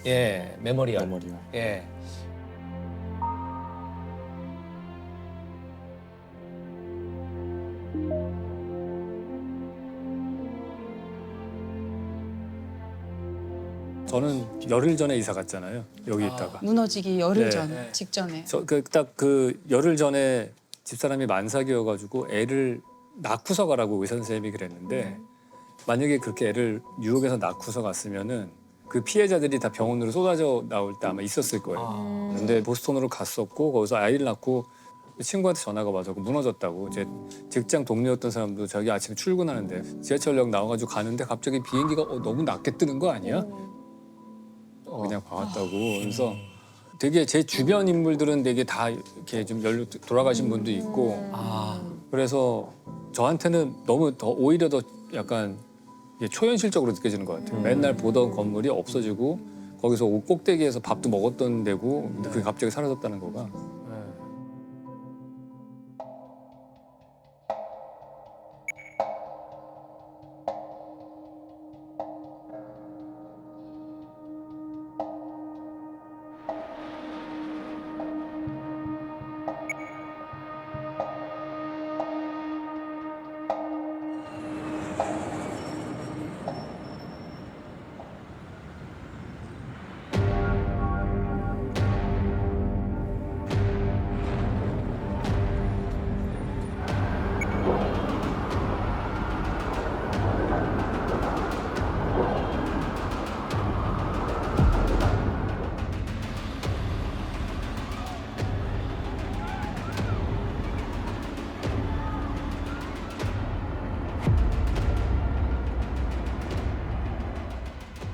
예, 메모리얼. 메모리얼. 예. 저는 열흘 전에 이사 갔잖아요. 여기 있다가. 무너지기 열흘 네. 전 직전에. 딱 그 열흘 전에 집사람이 만삭이어가지고 애를 낳고서 가라고 의사 선생님이 그랬는데 만약에 그렇게 애를 뉴욕에서 낳고서 갔으면은 그 피해자들이 다 병원으로 쏟아져 나올 때 아마 있었을 거예요. 근데 보스턴으로 갔었고 거기서 아이를 낳고 친구한테 전화가 와서 무너졌다고. 제 직장 동료였던 사람도 자기 아침에 출근하는데 지하철역 나와가지고 가는데 갑자기 비행기가 너무 낮게 뜨는 거 아니야? 그냥 봐왔다고. 그래서 되게 제 주변 인물들은 되게 다 이렇게 좀 연료 돌아가신 분도 있고. 그래서 저한테는 너무 더 오히려 더 약간 이게 초현실적으로 느껴지는 것 같아요. 맨날 보던 건물이 없어지고 거기서 옷 꼭대기에서 밥도 먹었던 데고 근데 그게 갑자기 사라졌다는 거가.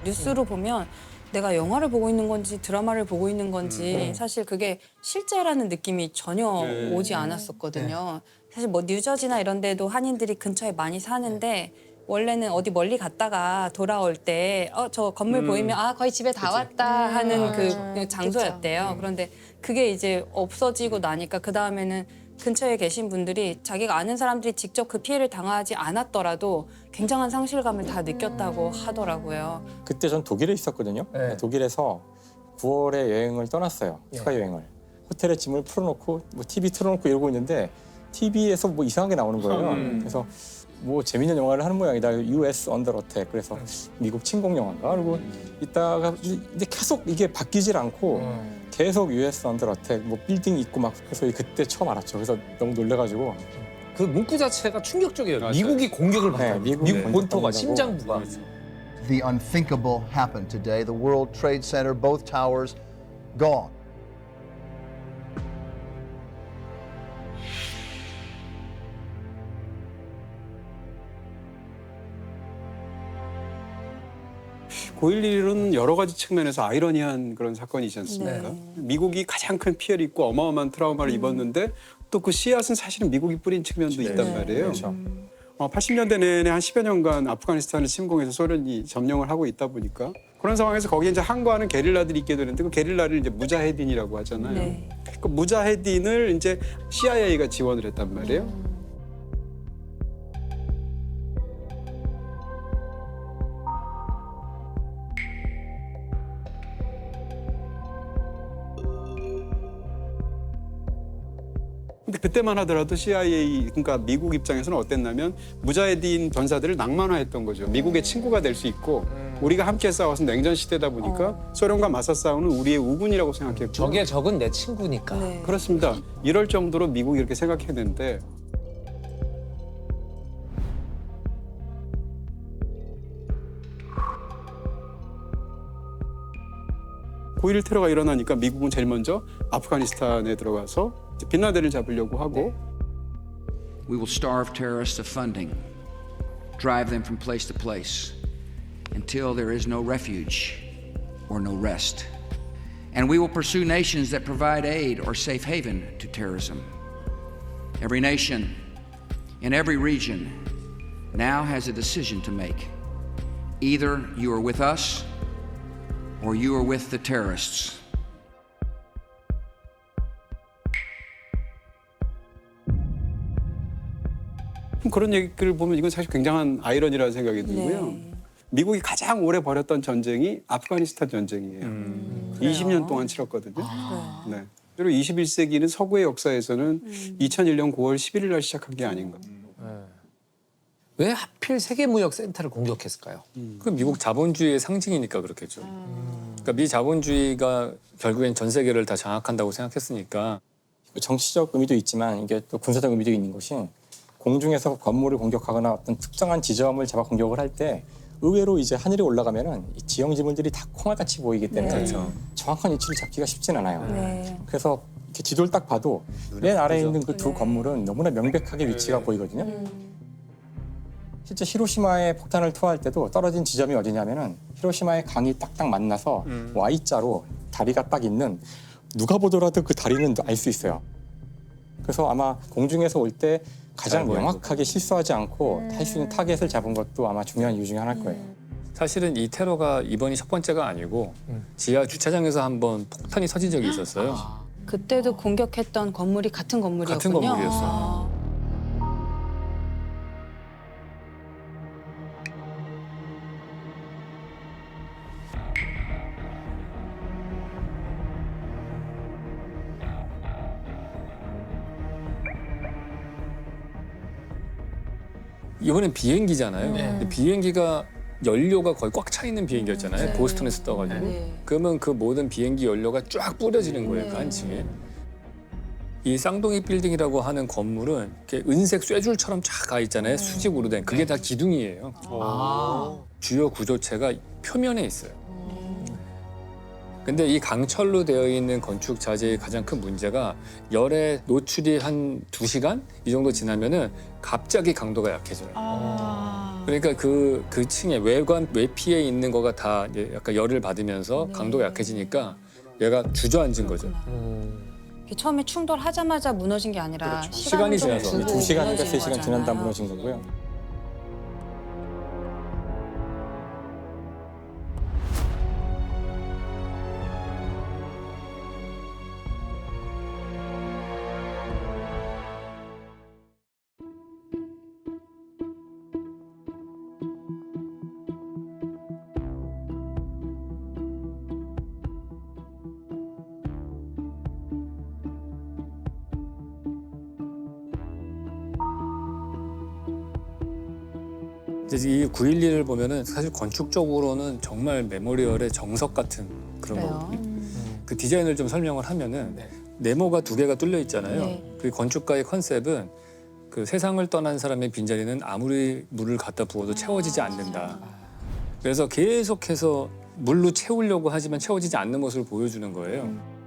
뉴스로 보면 내가 영화를 보고 있는 건지 드라마를 보고 있는 건지 사실 그게 실제라는 느낌이 전혀 오지 않았었거든요. 사실 뭐 뉴저지나 이런 데도 한인들이 근처에 많이 사는데 원래는 어디 멀리 갔다가 돌아올 때 저 건물 보이면 아 거의 집에 다 왔다 하는 그 장소였대요. 그런데 그게 이제 없어지고 나니까 그 다음에는 근처에 계신 분들이 자기가 아는 사람들이 직접 그 피해를 당하지 않았더라도 굉장한 상실감을 다 느꼈다고 하더라고요. 그때 전 독일에 있었거든요. 네. 독일에서 9월에 여행을 떠났어요. 휴가 여행을. 호텔에 짐을 풀어놓고 뭐 TV 틀어놓고 이러고 있는데 TV에서 뭐 이상하게 나오는 거예요. 그래서 뭐 재밌는 영화를 하는 모양이다. US Under Attack. 그래서 미국 침공 영화인가. 그리고 있다가 이제 계속 이게 바뀌질 않고 계속 US Under Attack 뭐 빌딩 있고 막 그래서 그때 처음 알았죠. 그래서 너무 놀래가지고 그 문구 자체가 충격적이에요. 맞아요. 미국이 공격을 받았다. 미국이 미국 본토가 공격받는다고. 심장부가. The unthinkable happened today. The World Trade Center, both towers, gone. (9.11) 여러 가지 측면에서 아이러니한 그런 사건이지 않습니까? 네. 미국이 가장 큰 피해를 입고 어마어마한 트라우마를 입었는데 또 그 씨앗은 사실은 미국이 뿌린 측면도 있단 말이에요. 그렇죠. 80년대 내내 한 10여 년간 아프가니스탄을 침공해서 소련이 점령을 하고 있다 보니까 그런 상황에서 거기에 이제 항거하는 게릴라들이 있게 되는데 그 게릴라를 이제 무자헤딘이라고 하잖아요. 네. 그 무자헤딘을 이제 CIA가 지원을 했단 말이에요. 근데 그때만 하더라도 CIA, 그러니까 미국 입장에서는 어땠냐면 무자헤딘 전사들을 낭만화했던 거죠. 미국의 친구가 될 수 있고 우리가 함께 싸워서 냉전 시대다 보니까 소련과 맞서 싸우는 우리의 우군이라고 생각했고 적의 적은 내 친구니까. 네. 그렇습니다. 이럴 정도로 미국이 이렇게 생각했는데 (9.11) 테러가 일어나니까 미국은 제일 먼저 아프가니스탄에 들어가서 빈라덴을 잡으려고 하고 We will starve terrorists of funding, drive them from place to place until there is no refuge or no rest. And we will pursue nations that provide aid or safe haven to terrorism. Every nation in every region now has a decision to make. Either you are with us or you are with the terrorists. 그런 얘기를 보면 이건 사실 굉장한 아이러니라는 생각이 들고요. 네. 미국이 가장 오래 벌였던 전쟁이 아프가니스탄 전쟁이에요. 20년 동안 치렀거든요. 네. 그리고 21세기는 서구의 역사에서는 2001년 9월 11일 날 시작한 게 아닌가. 왜 하필 세계무역센터를 공격했을까요? 그 미국 자본주의의 상징이니까 그렇겠죠. 그러니까 미 자본주의가 결국엔 전 세계를 다 장악한다고 생각했으니까. 정치적 의미도 있지만 이게 또 군사적 의미도 있는 것이 공중에서 건물을 공격하거나 어떤 특정한 지점을 잡아 공격을 할 때 의외로 이제 하늘에 올라가면은 이 지형 지물들이 다 콩알같이 보이기 때문에 그렇죠. 정확한 위치를 잡기가 쉽진 않아요. 네. 그래서 이렇게 지도를 딱 봐도 맨 아래에 보이죠? 있는 그 두 건물은 너무나 명백하게 위치가 보이거든요. 실제 히로시마에 폭탄을 투하할 때도 떨어진 지점이 어디냐면은 히로시마의 강이 딱딱 만나서 Y자로 다리가 딱 있는 누가 보더라도 그 다리는 알 수 있어요. 그래서 아마 공중에서 올 때 가장 명확하게 실수하지 않고 할 수 있는 타겟을 잡은 것도 아마 중요한 이유 중에 하나일 거예요. 사실은 이 테러가 이번이 첫 번째가 아니고 지하 주차장에서 한번 폭탄이 터진 적이 있었어요. 그때도 공격했던 건물이 같은 건물이었군요. 같은 건물이었어요. 아. 이번엔 비행기잖아요. 근데 비행기가 연료가 거의 꽉 차 있는 비행기였잖아요. 보스턴에서 떠가지고. 네. 그러면 그 모든 비행기 연료가 쫙 뿌려지는 거예요. 그 한 층에. 이 쌍둥이 빌딩이라고 하는 건물은 이렇게 은색 쇠줄처럼 쫙 가 있잖아요. 수직으로 된. 그게 다 기둥이에요. 주요 구조체가 표면에 있어요. 근데 이 강철로 되어 있는 건축 자재의 가장 큰 문제가 열에 노출이 한 2시간 이 정도 지나면은 갑자기 강도가 약해져요. 그러니까 그 층에 외피에 있는 거가 다 이제 약간 열을 받으면서 강도가 약해지니까 얘가 주저앉은 거죠. 이게 처음에 충돌하자마자 무너진 게 아니라 그렇죠. 시간이 좀 지나서 두고 2시간인가 무너진 3시간 지난 다음 거잖아요. 무너진 거고요. 이제 이 9.11을 보면은 사실 건축적으로는 정말 메모리얼의 정석 같은 그런 그래요. 거거든요. 그 디자인을 좀 설명을 하면은 네. 네모가 2개가 뚫려 있잖아요. 네. 그 건축가의 컨셉은 그 세상을 떠난 사람의 빈자리는 아무리 물을 갖다 부어도 채워지지 않는다. 그래서 계속해서 물로 채우려고 하지만 채워지지 않는 모습을 보여주는 거예요.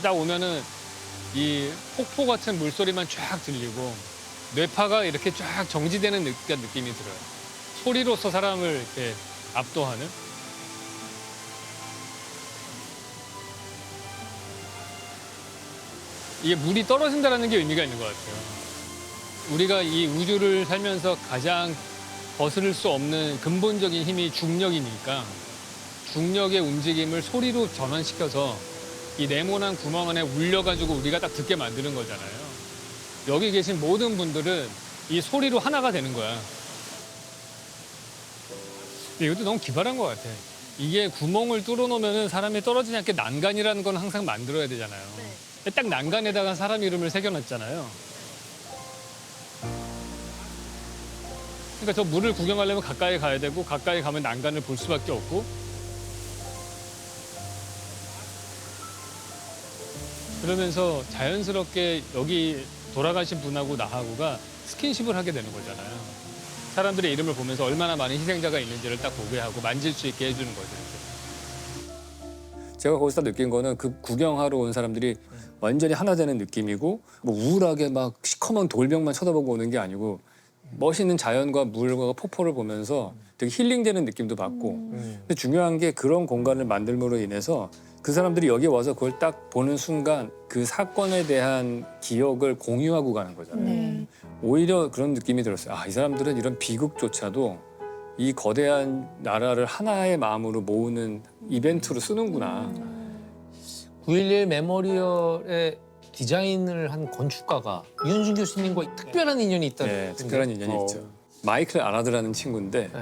딱 오면은 이 폭포 같은 물소리만 쫙 들리고 뇌파가 이렇게 쫙 정지되는 느낌이 들어요. 소리로서 사람을 이렇게 압도하는. 이게 물이 떨어진다는 게 의미가 있는 것 같아요. 우리가 이 우주를 살면서 가장 거스를 수 없는 근본적인 힘이 중력이니까 중력의 움직임을 소리로 전환시켜서 이 네모난 구멍 안에 울려가지고 우리가 딱 듣게 만드는 거잖아요. 여기 계신 모든 분들은 이 소리로 하나가 되는 거야. 근데 이것도 너무 기발한 것 같아. 이게 구멍을 뚫어놓으면 사람이 떨어지지 않게 난간이라는 건 항상 만들어야 되잖아요. 근데 딱 난간에다가 사람 이름을 새겨놨잖아요. 그러니까 저 물을 구경하려면 가까이 가야 되고 가까이 가면 난간을 볼 수밖에 없고 그러면서 자연스럽게 여기 돌아가신 분하고 나하고가 스킨십을 하게 되는 거잖아요. 사람들의 이름을 보면서 얼마나 많은 희생자가 있는지를 딱 보게 하고 만질 수 있게 해주는 거죠. 제가 거기서 느낀 거는 그 구경하러 온 사람들이 완전히 하나 되는 느낌이고 뭐 우울하게 막 시커먼 돌벽만 쳐다보고 오는 게 아니고 멋있는 자연과 물과 폭포를 보면서 되게 힐링되는 느낌도 받고 근데 중요한 게 그런 공간을 만들므로 인해서 그 사람들이 여기 와서 그걸 딱 보는 순간 그 사건에 대한 기억을 공유하고 가는 거잖아요. 오히려 그런 느낌이 들었어요. 아, 이 사람들은 이런 비극조차도 이 거대한 나라를 하나의 마음으로 모으는 이벤트로 쓰는구나. 9.11 메모리얼의 디자인을 한 건축가가 유현준 교수님과 특별한 인연이 있다는 네, 특별한 인연이 어. 있죠. 마이클 아라드라는 친구인데 네.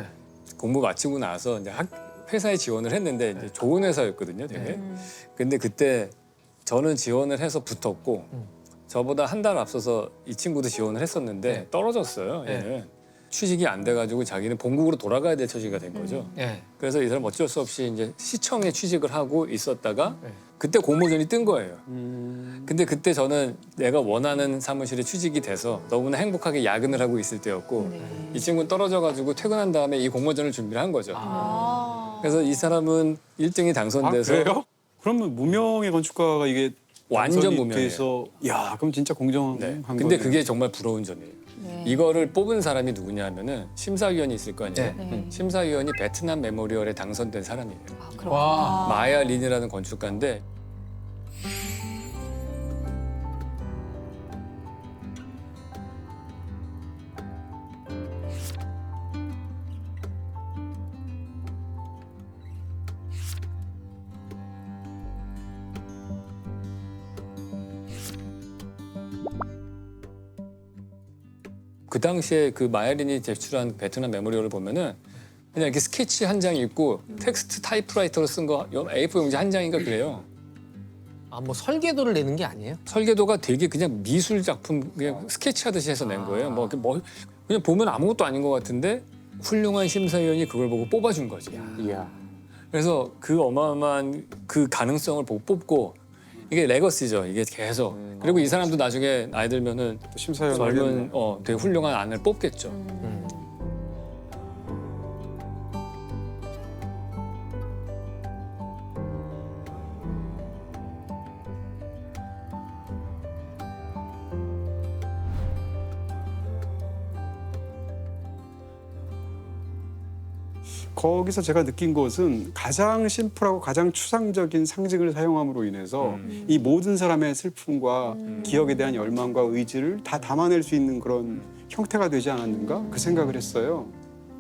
공부 마치고 나서 이제 회사에 지원을 했는데 이제 좋은 회사였거든요, 되게. 근데 그때 저는 지원을 해서 붙었고 저보다 한 달 앞서서 이 친구도 지원을 했었는데 네. 떨어졌어요. 네. 얘는. 취직이 안 돼가지고 자기는 본국으로 돌아가야 될 처지가 된 거죠. 네. 그래서 이 사람 어쩔 수 없이 이제 시청에 취직을 하고 있었다가 네. 그때 공모전이 뜬 거예요. 근데 그때 저는 내가 원하는 사무실에 취직이 돼서 너무나 행복하게 야근을 하고 있을 때였고 이 친구는 떨어져가지고 퇴근한 다음에 이 공모전을 준비를 한 거죠. 그래서 이 사람은 1등이 당선돼서 그래요? 그러면 무명의 건축가가 이게 완전 당선이 무명이에요. 돼서 야, 그럼 진짜 공정한 네. 거네요. 근데 그게 정말 부러운 점이에요. 이거를 뽑은 사람이 누구냐면은 심사위원이 있을 거 아니에요. 네. 심사위원이 베트남 메모리얼에 당선된 사람이에요. 와. 마야 린이라는 건축가인데 그 당시에 그 마야린이 제출한 베트남 메모리얼을 보면은 그냥 이렇게 스케치 한 장이 있고 텍스트 타이프라이터로 쓴 거 A4 용지 한 장인가 그래요. 아, 뭐 설계도를 내는 게 아니에요? 설계도가 되게 그냥 미술 작품 그냥 스케치하듯이 해서 낸 거예요. 뭐 그냥 보면 아무것도 아닌 것 같은데 훌륭한 심사위원이 그걸 보고 뽑아준 거지. 이야. 그래서 그 어마어마한 그 가능성을 보고 뽑고 이게 레거시죠. 이게 계속. 그리고 이 사람도 나중에 나이 들면은 심사위원 젊은 되게 훌륭한 안을 뽑겠죠. 거기서 제가 느낀 것은 가장 심플하고 가장 추상적인 상징을 사용함으로 인해서 이 모든 사람의 슬픔과 기억에 대한 열망과 의지를 다 담아낼 수 있는 그런 형태가 되지 않았는가 그 생각을 했어요.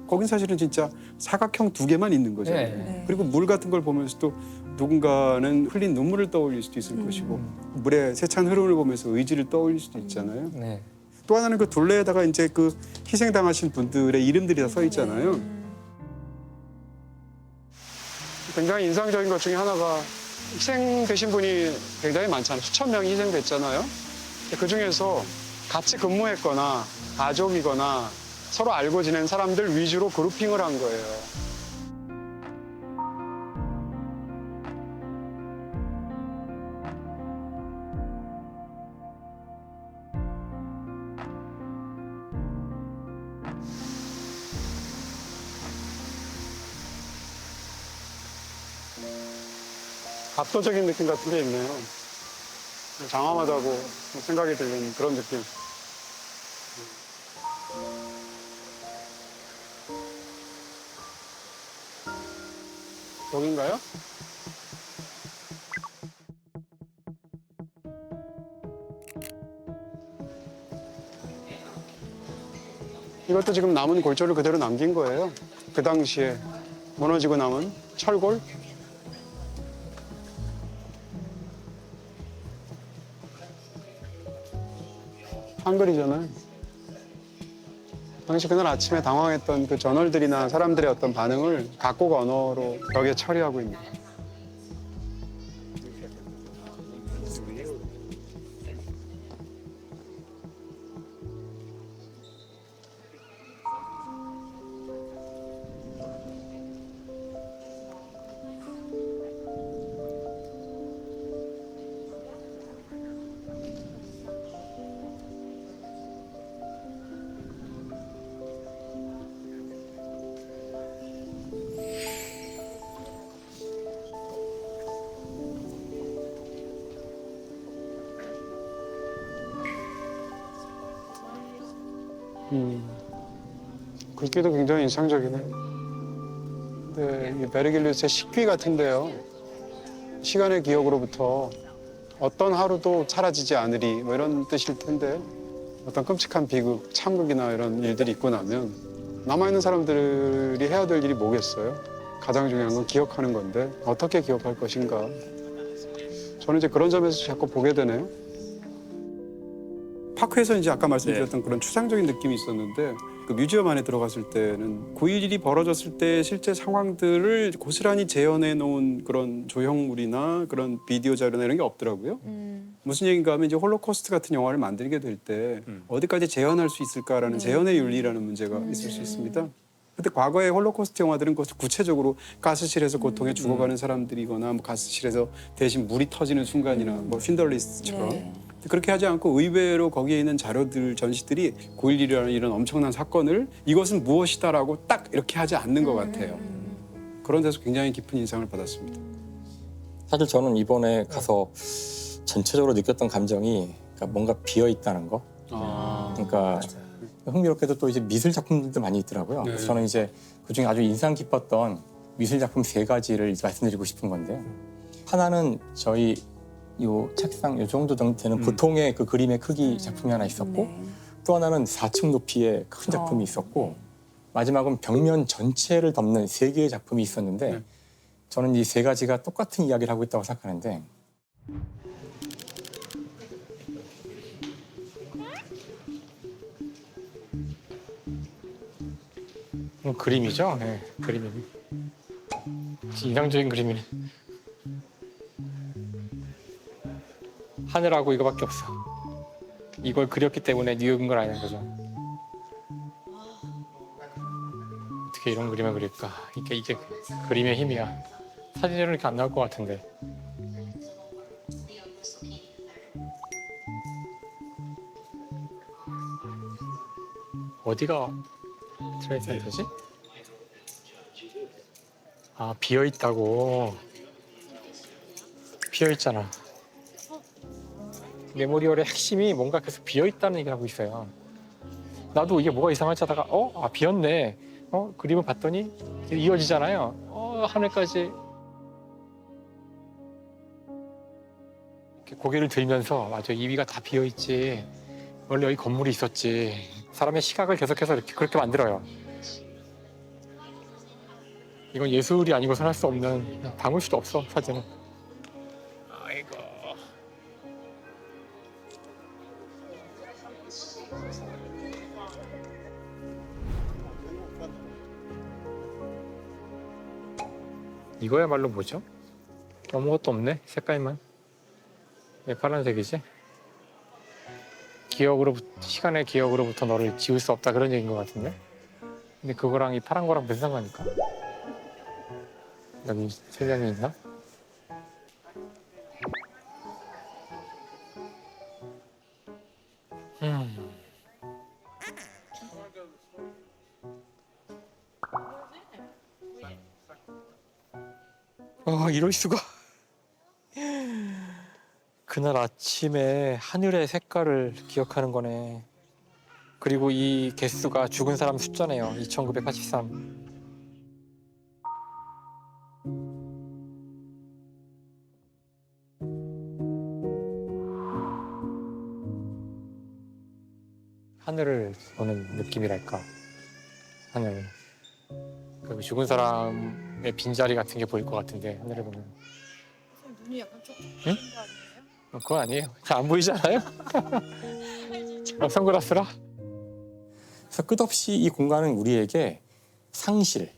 거긴 사실은 진짜 사각형 2개만 있는 거죠. 네. 그리고 물 같은 걸 보면서도 누군가는 흘린 눈물을 떠올릴 수도 있을 것이고 물의 세찬 흐름을 보면서 의지를 떠올릴 수도 있잖아요. 네. 또 하나는 그 둘레에다가 이제 그 희생당하신 분들의 이름들이 다 써 있잖아요. 굉장히 인상적인 것 중에 하나가 희생되신 분이 굉장히 많잖아요. 수천 명이 희생됐잖아요. 그 중에서 같이 근무했거나 가족이거나 서로 알고 지낸 사람들 위주로 그룹핑을 한 거예요. 압도적인 느낌 같은 게 있네요. 장엄하다고 생각이 드는 그런 느낌. 여긴가요? 이것도 지금 남은 골조를 그대로 남긴 거예요. 그 당시에 무너지고 남은 철골. 한글이잖아요. 당시 그날 아침에 당황했던 그 저널들이나 사람들의 어떤 반응을 각국 언어로 벽에 처리하고 있는 거예요. 글귀도 굉장히 인상적이네요. 네, 이 베르길리우스의 식귀 같은데요. 시간의 기억으로부터 어떤 하루도 사라지지 않으리 뭐 이런 뜻일 텐데 어떤 끔찍한 비극, 참극이나 이런 일들이 있고 나면 남아있는 사람들이 해야 될 일이 뭐겠어요? 가장 중요한 건 기억하는 건데 어떻게 기억할 것인가. 저는 이제 그런 점에서 자꾸 보게 되네요. 파크에서 이제 아까 말씀드렸던 그런 추상적인 느낌이 있었는데 그 뮤지엄 안에 들어갔을 때는 9.11이 벌어졌을 때 실제 상황들을 고스란히 재현해 놓은 그런 조형물이나 그런 비디오 자료나 이런 게 없더라고요. 무슨 얘기인가 하면 이제 홀로코스트 같은 영화를 만들게 될 때 어디까지 재현할 수 있을까라는 재현의 윤리라는 문제가 있을 수 있습니다. 근데 과거의 홀로코스트 영화들은 구체적으로 가스실에서 고통에 죽어가는 사람들이거나 뭐 가스실에서 대신 물이 터지는 순간이나 뭐 쉰들리스트처럼 네. 그렇게 하지 않고 의외로 거기에 있는 자료들, 전시들이 9.11이라는 이런 엄청난 사건을 이것은 무엇이다라고 딱 이렇게 하지 않는 것 같아요. 그런 데서 굉장히 깊은 인상을 받았습니다. 사실 저는 이번에 가서 전체적으로 느꼈던 감정이 그러니까 뭔가 비어 있다는 거. 그러니까 흥미롭게도 또 이제 미술 작품들도 많이 있더라고요. 그래서 저는 이제 그중에 아주 인상 깊었던 미술 작품 3가지를 이제 말씀드리고 싶은 건데요. 하나는 저희 요 책상 요 정도 되는 보통의 그 그림의 크기 작품이 하나 있었고 네. 또 하나는 4층 높이의 큰 작품이 있었고 마지막은 벽면 전체를 덮는 3개의 작품이 있었는데 저는 이 3가지가 똑같은 이야기를 하고 있다고 생각하는데 그림이죠? 네, 그림이네. 인상적인 그림이네. 하늘하고 이거밖에 없어. 이걸 그렸기 때문에 뉴욕인 걸 아는 거죠. 어떻게 이런 그림을 그릴까? 이게 그림의 힘이야. 사진으로는 이렇게 안 나올 것 같은데. 어디가 트레이스가 되지? 아, 비어 있다고. 비어 있잖아. 메모리얼의 핵심이 뭔가 계속 비어 있다는 얘기를 하고 있어요. 나도 이게 뭐가 이상하지 하다가 아, 비었네. 그림을 봤더니 이어지잖아요. 하늘까지. 이렇게 고개를 들면서 맞아, 이 위가 다 비어 있지. 원래 여기 건물이 있었지. 사람의 시각을 계속해서 이렇게 그렇게 만들어요. 이건 예술이 아니고선 할 수 없는, 담을 수도 없어, 사진은. 아이고. 이거야말로 뭐죠? 아무것도 없네, 색깔만. 왜 파란색이지? 시간의 기억으로부터 너를 지울 수 없다, 그런 얘기인 것 같은데? 근데 그거랑 이 파란 거랑 무슨 상관일까? 여기 설명이 있나? 이럴 수가. 그날 아침에 하늘의 색깔을 기억하는 거네. 그리고 이 개수가 죽은 사람 숫자네요. 2983. 하늘을 보는 느낌이랄까. 하늘. 그 죽은 사람의 빈자리 같은 게 보일 것 같은데, 하늘을 보면. 눈이 약간 좀 응? 거 아니에요? 그건 아니에요. 잘 안 보이지 않아요? 선글라스라? 그래서 끝없이 이 공간은 우리에게 상실,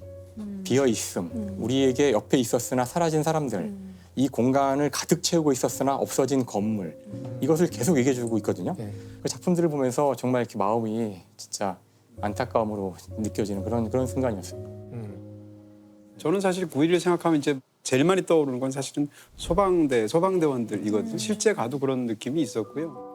비어있음, 우리에게 옆에 있었으나 사라진 사람들, 이 공간을 가득 채우고 있었으나 없어진 건물, 이것을 계속 얘기해주고 있거든요. 네. 그 작품들을 보면서 정말 이렇게 마음이 진짜 안타까움으로 느껴지는 그런 순간이었어요. 저는 사실 9.11을 생각하면 이제 제일 많이 떠오르는 건 사실은 소방대원들이거든요. 실제 가도 그런 느낌이 있었고요.